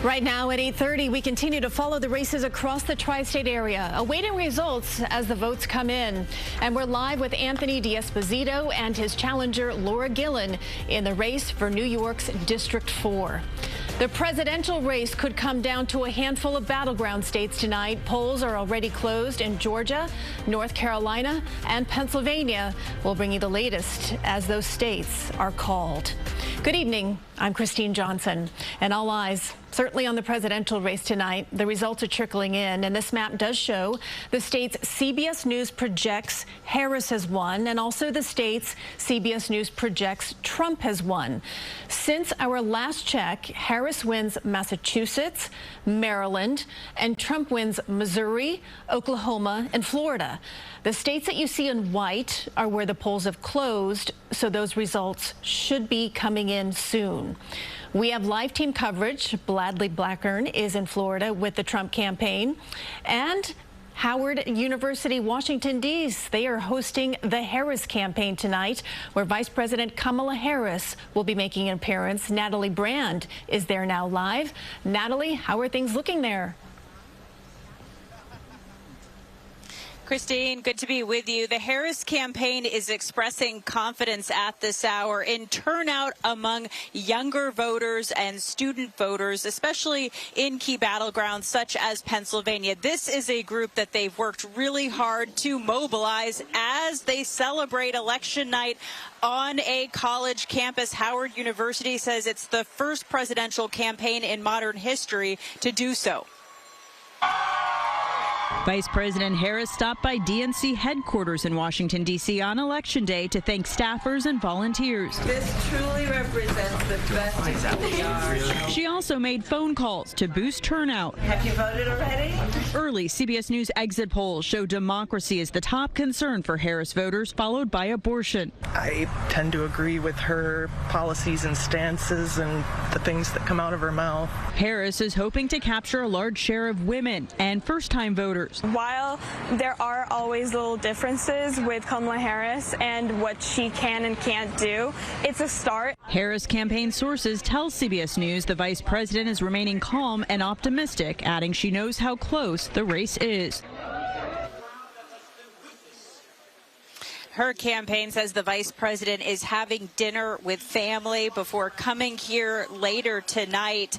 Right now at 8:30, we continue to follow the races across the tri-state area, awaiting results as the votes come in. And we're live with Anthony D'Esposito and his challenger, Laura Gillen, in the race for New York's District 4. The presidential race could come down to a handful of battleground states tonight. Polls are already closed in Georgia, North Carolina, and Pennsylvania. We'll bring you the latest as those states are called. Good evening. I'm Christine Johnson, and all eyes certainly on the presidential race tonight. The results are trickling in, and this map does show the states CBS News projects Harris has won, and also the states CBS News projects Trump has won. Since our last check, Harris wins Massachusetts, Maryland, and Trump wins Missouri, Oklahoma, and Florida. The states that you see in white are where the polls have closed, so those results should be coming in soon. We have live team coverage. Bradley Blackburn is in Florida with the Trump campaign. And Howard University, Washington, D.C. They are hosting the Harris campaign tonight, where Vice President Kamala Harris will be making an appearance. Natalie Brand is there now live. Natalie, how are things looking there? Christine, good to be with you. The Harris campaign is expressing confidence at this hour in turnout among younger voters and student voters, especially in key battlegrounds such as Pennsylvania. This is a group that they've worked really hard to mobilize as they celebrate election night on a college campus. Howard University says it's the first presidential campaign in modern history to do so. Vice President Harris stopped by DNC headquarters in Washington, D.C. on Election Day to thank staffers and volunteers. This truly represents the best of who we are. She also made phone calls to boost turnout. Have you voted already? Early CBS News exit polls show democracy is the top concern for Harris voters, followed by abortion. I tend to agree with her policies and stances and the things that come out of her mouth. Harris is hoping to capture a large share of women and first-time voters. While there are always little differences with Kamala Harris and what she can and can't do, it's a start. Harris campaign sources tell CBS News the vice president is remaining calm and optimistic, adding she knows how close the race is. Her campaign says the vice president is having dinner with family before coming here later tonight.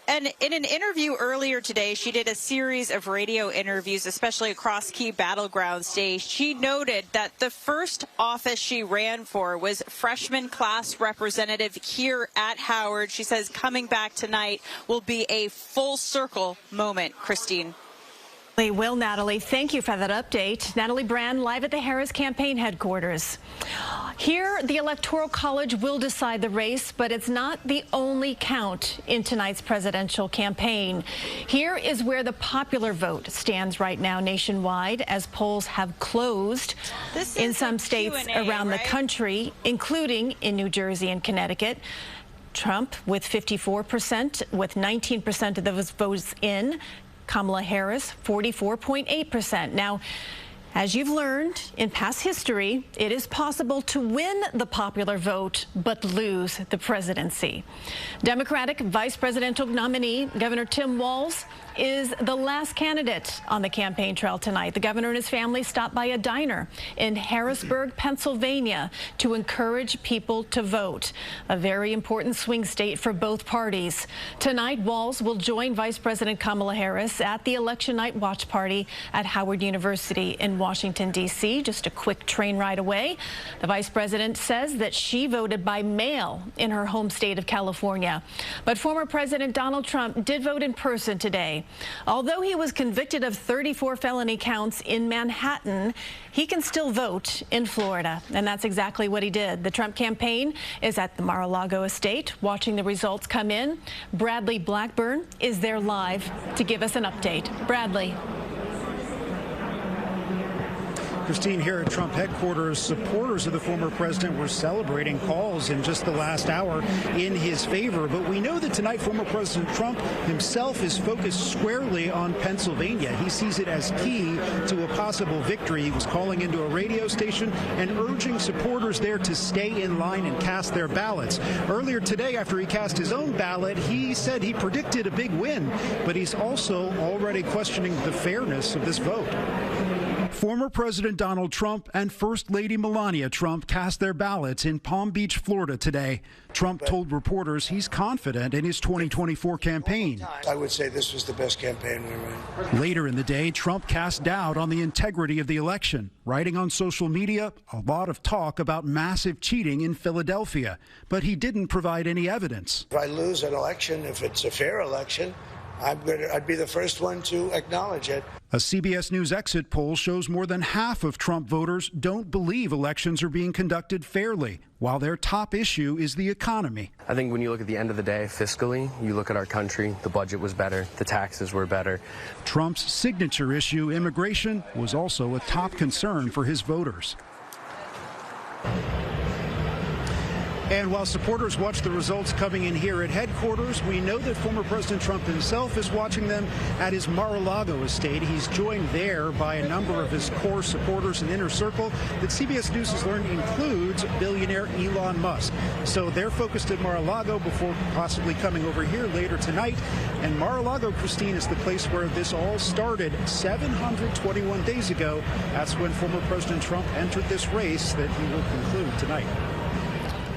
And in an interview earlier today, she did a series of radio interviews, especially across key battleground states. She noted that the first office she ran for was freshman class representative here at Howard. She says coming back tonight will be a full circle moment. Christine. Well, Natalie, thank you for that update. Natalie Brand live at the Harris campaign headquarters. Here, the Electoral College will decide the race, but it's not the only count in tonight's presidential campaign. Here is where the popular vote stands right now nationwide as polls have closed in some states around the country, including in New Jersey and Connecticut. Trump with 54%, with 19% of those votes in. Kamala Harris, 44.8%. Now, as you've learned in past history, it is possible to win the popular vote but lose the presidency. Democratic vice presidential nominee Governor Tim Walz is the last candidate on the campaign trail tonight. The governor and his family stopped by a diner in Harrisburg, Pennsylvania to encourage people to vote, a very important swing state for both parties. Tonight, Walz will join Vice President Kamala Harris at the election night watch party at Howard University in Washington, D.C., just a quick train ride away. The vice president says that she voted by mail in her home state of California. But former President Donald Trump did vote in person today. Although he was convicted of 34 felony counts in Manhattan, he can still vote in Florida, and that's exactly what he did. The Trump campaign is at the Mar-a-Lago estate watching the results come in. Bradley Blackburn is there live to give us an update. Bradley. Christine, here at Trump headquarters, supporters of the former president were celebrating calls in just the last hour in his favor. But we know that tonight former President Trump himself is focused squarely on Pennsylvania. He sees it as key to a possible victory. He was calling into a radio station and urging supporters there to stay in line and cast their ballots. Earlier today, after he cast his own ballot, he said he predicted a big win, but he's also already questioning the fairness of this vote. Former President Donald Trump and First Lady Melania Trump cast their ballots in Palm Beach, Florida today. Trump told reporters he's confident in his 2024 campaign. I would say this was the best campaign we ran. Later in the day, Trump cast doubt on the integrity of the election, writing on social media a lot of talk about massive cheating in Philadelphia, but he didn't provide any evidence. If I lose an election, if it's a fair election, I'd be the first one to acknowledge it. A CBS News exit poll shows more than half of Trump voters don't believe elections are being conducted fairly, while their top issue is the economy. I think when you look at the end of the day, fiscally, you look at our country, the budget was better, the taxes were better. Trump's signature issue, immigration, was also a top concern for his voters. And while supporters watch the results coming in here at headquarters, we know that former President Trump himself is watching them at his Mar-a-Lago estate. He's joined there by a number of his core supporters and inner circle that CBS News has learned includes billionaire Elon Musk. So they're focused at Mar-a-Lago before possibly coming over here later tonight. And Mar-a-Lago, Christine, is the place where this all started 721 days ago. That's when former President Trump entered this race that he will conclude tonight.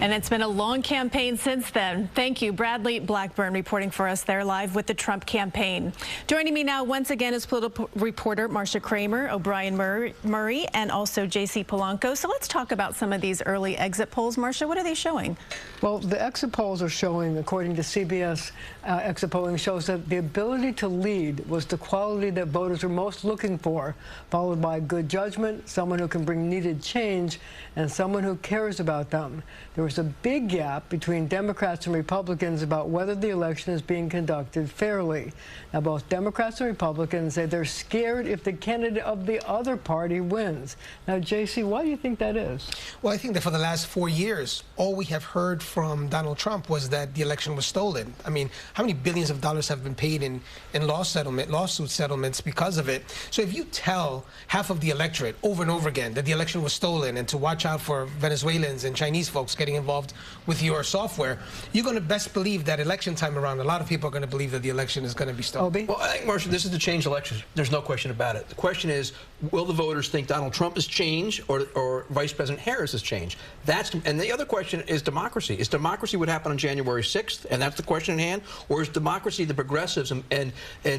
And it's been a long campaign since then. Thank you, Bradley Blackburn, reporting for us there live with the Trump campaign. Joining me now once again is political reporter Marcia Kramer, O'Brien Murray, and also J.C. Polanco. So let's talk about some of these early exit polls. Marcia, what are they showing? Well, the exit polls are showing, according to CBS exit polling, shows that the ability to lead was the quality that voters are most looking for, followed by good judgment, someone who can bring needed change, and someone who cares about them. There was a big gap between Democrats and Republicans about whether the election is being conducted fairly. Now, both Democrats and Republicans say they're scared if the candidate of the other party wins. Now, J.C., why do you think that is? Well, I think that for the last 4 years, all we have heard from Donald Trump was that the election was stolen. I mean, how many billions of dollars have been paid in lawsuit settlements because of it? So if you tell half of the electorate over and over again that the election was stolen and to watch out for Venezuelans and Chinese folks getting involved with your software, you're going to best believe that election time around, a lot of people are going to believe that the election is going to be stolen. Well, I think, Marcia, this is to change elections. There's no question about it. The question is, will the voters think Donald Trump has changed or Vice President Harris has changed? And the other question is democracy. Is democracy what happened on January 6th, and that's the question in hand? Or is democracy the progressives and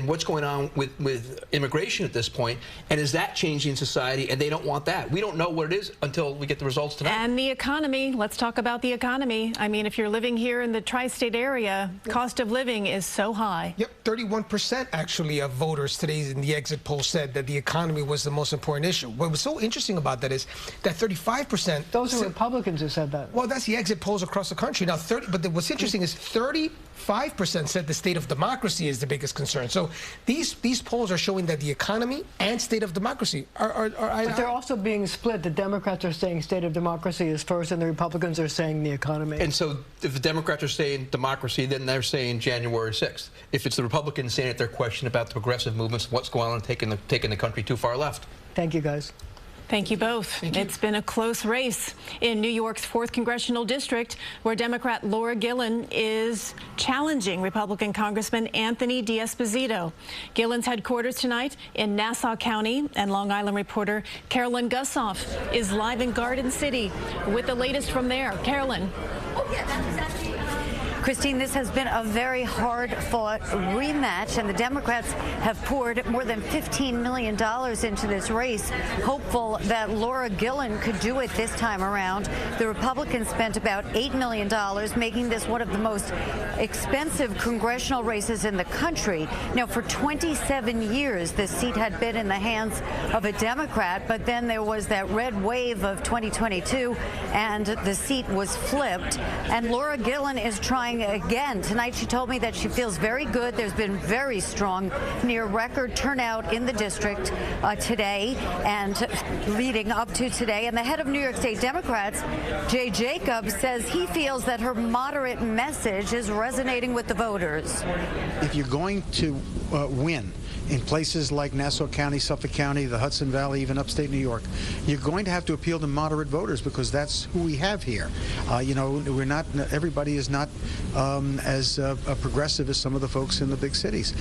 what's going on with immigration at this point? And is that changing society, and they don't want that? We don't know what it is until we get the results tonight. And the economy. Let's talk about the economy. I mean, if you're living here in the tri-state area, cost of living is so high. Yep, 31% actually of voters today in the exit poll said that the economy was the most important issue. What was so interesting about that is that 35%... Those are Republicans who said that. Well, that's the exit polls across the country. Now, but what's interesting is 35% said the state of democracy is the biggest concern. So these polls are showing that the economy and state of democracy are but they're also being split. The Democrats are saying state of democracy is first, and the Republicans are saying the economy. And so if the Democrats are saying democracy, then they're saying January 6th. If it's the Republicans saying it, they're questioning about the progressive movements, what's going on, taking the country too far left. Thank you, guys. Thank you both. Thank you. It's been a close race in New York's 4th Congressional District, where Democrat Laura Gillen is challenging Republican Congressman Anthony D'Esposito. Gillen's headquarters tonight in Nassau County, and Long Island reporter Carolyn Gussoff is live in Garden City with the latest from there. Carolyn. Oh, yeah, that's exactly. Christine, this has been a very hard-fought rematch, and the Democrats have poured more than $15 million into this race, hopeful that Laura Gillen could do it this time around. The Republicans spent about $8 million, making this one of the most expensive congressional races in the country. Now, for 27 years, this seat had been in the hands of a Democrat, but then there was that red wave of 2022, and the seat was flipped, and Laura Gillen is trying testifying again. Tonight she told me that she feels very good. There's been very strong, near record turnout in the district today and leading up to today. And the head of New York State Democrats, Jay Jacobs, says he feels that her moderate message is resonating with the voters. If you're going to win in places like Nassau County, Suffolk County, the Hudson Valley, even upstate New York, you're going to have to appeal to moderate voters because that's who we have here. You know, we're not, everybody is not as progressive as some of the folks in the big cities.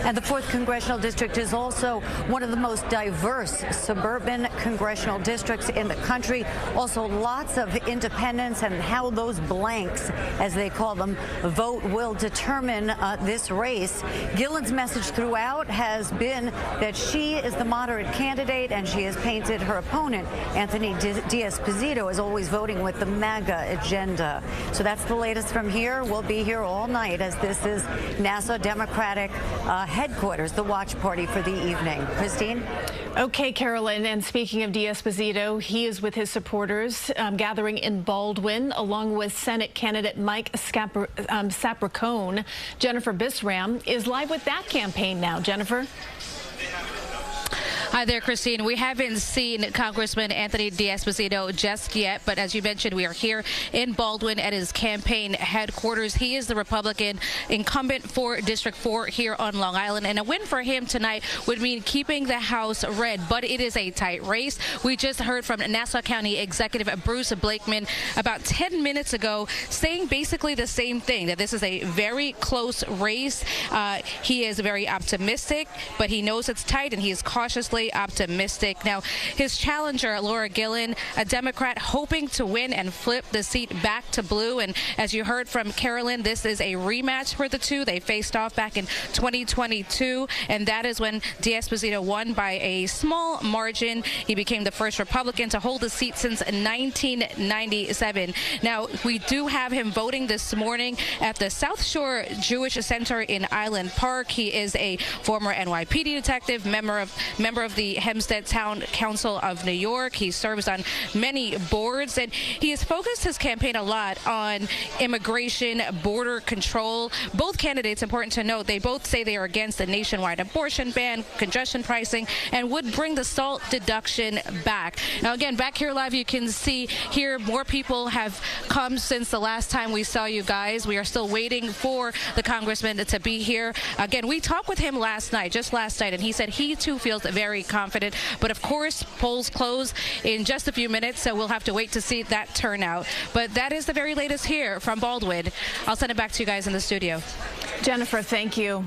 And the 4th Congressional District is also one of the most diverse suburban congressional districts in the country. Also lots of independents, and how those blanks, as they call them, vote will determine this race. Gillen's message throughout has been that she is the moderate candidate, and she has painted her opponent, Anthony D'Esposito, as always voting with the MAGA agenda. So that's the latest from here. We'll be here all night, as this is Nassau Democratic headquarters, the watch party for the evening. Christine? Okay, Carolyn, and speaking of D'Esposito, he is with his supporters gathering in Baldwin, along with Senate candidate Mike Sapricone. Jennifer Bisram is live with that campaign now. Jennifer? Hi there, Christine. We haven't seen Congressman Anthony D'Esposito just yet, but as you mentioned, we are here in Baldwin at his campaign headquarters. He is the Republican incumbent for District 4 here on Long Island, and a win for him tonight would mean keeping the House red, but it is a tight race. We just heard from Nassau County Executive Bruce Blakeman about 10 minutes ago saying basically the same thing, that this is a very close race. He is very optimistic, but he knows it's tight, and he is cautiously optimistic. Now, his challenger, Laura Gillen, a Democrat, hoping to win and flip the seat back to blue. And as you heard from Carolyn, this is a rematch for the two. They faced off back in 2022, and that is when D'Esposito won by a small margin. He became the first Republican to hold the seat since 1997. Now, we do have him voting this morning at the South Shore Jewish Center in Island Park. He is a former NYPD detective, member of the Hempstead Town Council of New York. He serves on many boards, and he has focused his campaign a lot on immigration, border control. Both candidates, important to note, they both say they are against the nationwide abortion ban, congestion pricing, and would bring the SALT deduction back. Now, again, back here live, you can see here more people have come since the last time we saw you guys. We are still waiting for the congressman to be here. Again, we talked with him just last night, and he said he too feels very confident. But of course, polls close in just a few minutes, so we'll have to wait to see that turnout. But that is the very latest here from Baldwin. I'll send it back to you guys in the studio. Jennifer, thank you.